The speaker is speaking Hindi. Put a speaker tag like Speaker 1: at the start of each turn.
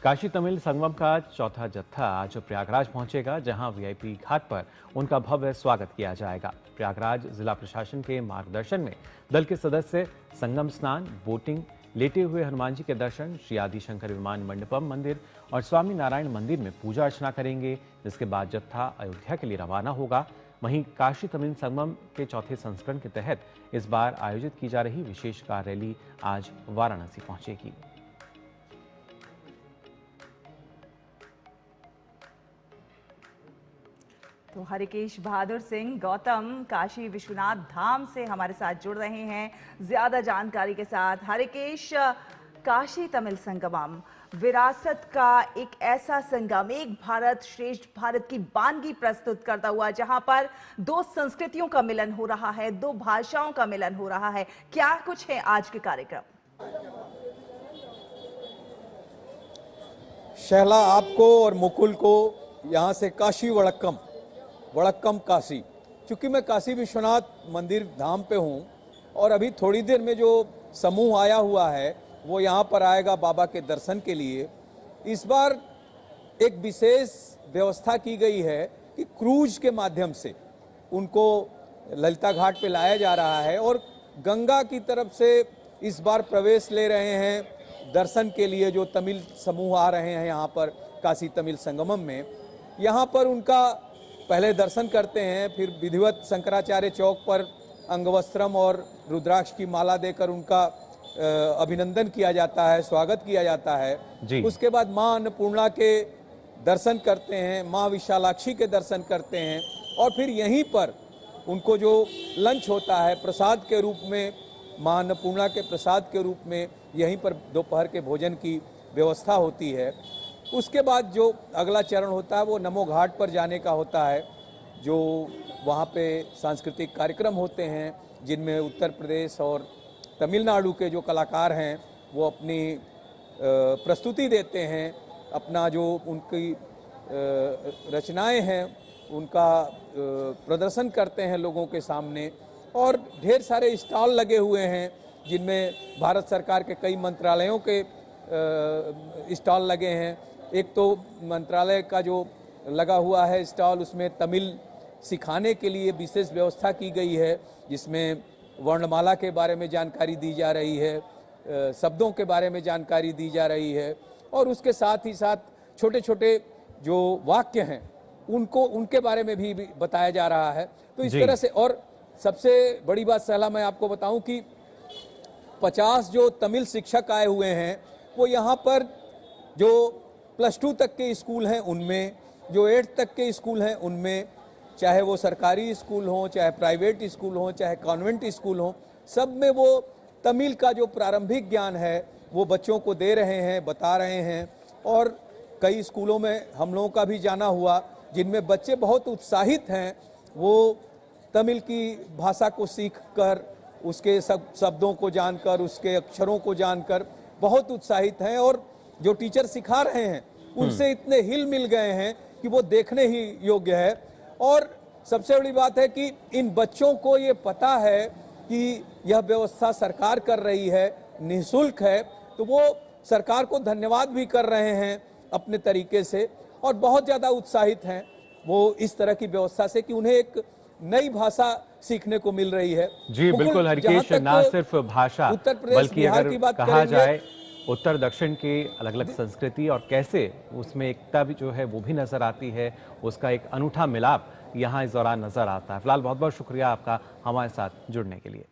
Speaker 1: काशी तमिल संगमम का चौथा जत्था आज प्रयागराज पहुंचेगा, जहां वीआईपी घाट पर उनका भव्य स्वागत किया जाएगा। प्रयागराज जिला प्रशासन के मार्गदर्शन में दल के सदस्य संगम स्नान, बोटिंग, लेटे हुए हनुमान जी के दर्शन, श्री आदि शंकर विमान मंडपम मंदिर और स्वामी नारायण मंदिर में पूजा अर्चना करेंगे, जिसके बाद जत्था अयोध्या के लिए रवाना होगा। वहीं काशी तमिल संगमम के चौथे संस्करण के तहत इस बार आयोजित की जा रही विशेष कार रैली आज वाराणसी पहुंचेगी।
Speaker 2: तो हरिकेश बहादुर सिंह गौतम काशी विश्वनाथ धाम से हमारे साथ जुड़ रहे हैं ज्यादा जानकारी के साथ। हरिकेश, काशी तमिल संगमम विरासत का एक ऐसा संगम, एक भारत श्रेष्ठ भारत की वानगी प्रस्तुत करता हुआ, जहां पर दो संस्कृतियों का मिलन हो रहा है, दो भाषाओं का मिलन हो रहा है। क्या कुछ है आज के कार्यक्रम?
Speaker 3: शहला, आपको और मुकुल को यहाँ से काशी वड़क्कम काशी, चूंकि मैं काशी विश्वनाथ मंदिर धाम पे हूँ और अभी थोड़ी देर में जो समूह आया हुआ है वो यहाँ पर आएगा बाबा के दर्शन के लिए। इस बार एक विशेष व्यवस्था की गई है कि क्रूज के माध्यम से उनको ललिता घाट पे लाया जा रहा है और गंगा की तरफ से इस बार प्रवेश ले रहे हैं दर्शन के लिए। जो तमिल समूह आ रहे हैं यहाँ पर काशी तमिल संगमम में, यहाँ पर उनका पहले दर्शन करते हैं, फिर विधिवत शंकराचार्य चौक पर अंगवस्त्रम और रुद्राक्ष की माला देकर उनका अभिनंदन किया जाता है, स्वागत किया जाता है। उसके बाद माँ अन्नपूर्णा के दर्शन करते हैं, माँ विशालाक्षी के दर्शन करते हैं और फिर यहीं पर उनको जो लंच होता है प्रसाद के रूप में, माँ अन्नपूर्णा के प्रसाद के रूप में यहीं पर दोपहर के भोजन की व्यवस्था होती है। उसके बाद जो अगला चरण होता है वो नमो घाट पर जाने का होता है, जो वहाँ पे सांस्कृतिक कार्यक्रम होते हैं जिनमें उत्तर प्रदेश और तमिलनाडु के जो कलाकार हैं वो अपनी प्रस्तुति देते हैं, अपना जो उनकी रचनाएं हैं उनका प्रदर्शन करते हैं लोगों के सामने। और ढेर सारे स्टॉल लगे हुए हैं जिनमें भारत सरकार के कई मंत्रालयों के स्टॉल लगे हैं। एक तो मंत्रालय का जो लगा हुआ है स्टॉल, उसमें तमिल सिखाने के लिए विशेष व्यवस्था की गई है, जिसमें वर्णमाला के बारे में जानकारी दी जा रही है, शब्दों के बारे में जानकारी दी जा रही है और उसके साथ ही साथ छोटे छोटे जो वाक्य हैं उनको उनके बारे में भी बताया जा रहा है। तो इस तरह से, और सबसे बड़ी बात सहला मैं आपको बताऊं कि 50 जो तमिल शिक्षक आए हुए हैं वो यहाँ पर जो +2 तक के स्कूल हैं उनमें, जो 8 तक के स्कूल हैं उनमें, चाहे वो सरकारी स्कूल हों, चाहे प्राइवेट स्कूल हों, चाहे कॉन्वेंट स्कूल हों, सब में वो तमिल का जो प्रारंभिक ज्ञान है वो बच्चों को दे रहे हैं, बता रहे हैं। और कई स्कूलों में हम लोगों का भी जाना हुआ जिनमें बच्चे बहुत उत्साहित हैं, वो तमिल की भाषा को सीख कर, उसके शब्दों को जानकर, उसके अक्षरों को जानकर बहुत उत्साहित हैं और जो टीचर सिखा रहे हैं उनसे इतने हिल मिल गए हैं कि वो देखने ही योग्य है। और सबसे बड़ी बात है कि इन बच्चों को ये पता है कि यह व्यवस्था सरकार कर रही है, निःशुल्क है, तो वो सरकार को धन्यवाद भी कर रहे हैं अपने तरीके से और बहुत ज़्यादा उत्साहित हैं वो इस तरह की व्यवस्था से कि उन्हें एक नई भाषा सीखने को मिल रही है।
Speaker 1: जी बिल्कुल हरिकेश, ना सिर्फ भाषा
Speaker 3: उत्तर प्रदेश
Speaker 1: बल्कि
Speaker 3: बिहार
Speaker 1: अगर
Speaker 3: की बात
Speaker 1: कहा जाए
Speaker 3: उत्तर
Speaker 1: दक्षिण की अलग अलग संस्कृति और कैसे उसमें एकता भी जो है वो भी नजर आती है, उसका एक अनूठा मिलाप यहाँ इस दौरान नजर आता है। फिलहाल बहुत बहुत शुक्रिया आपका हमारे साथ जुड़ने के लिए।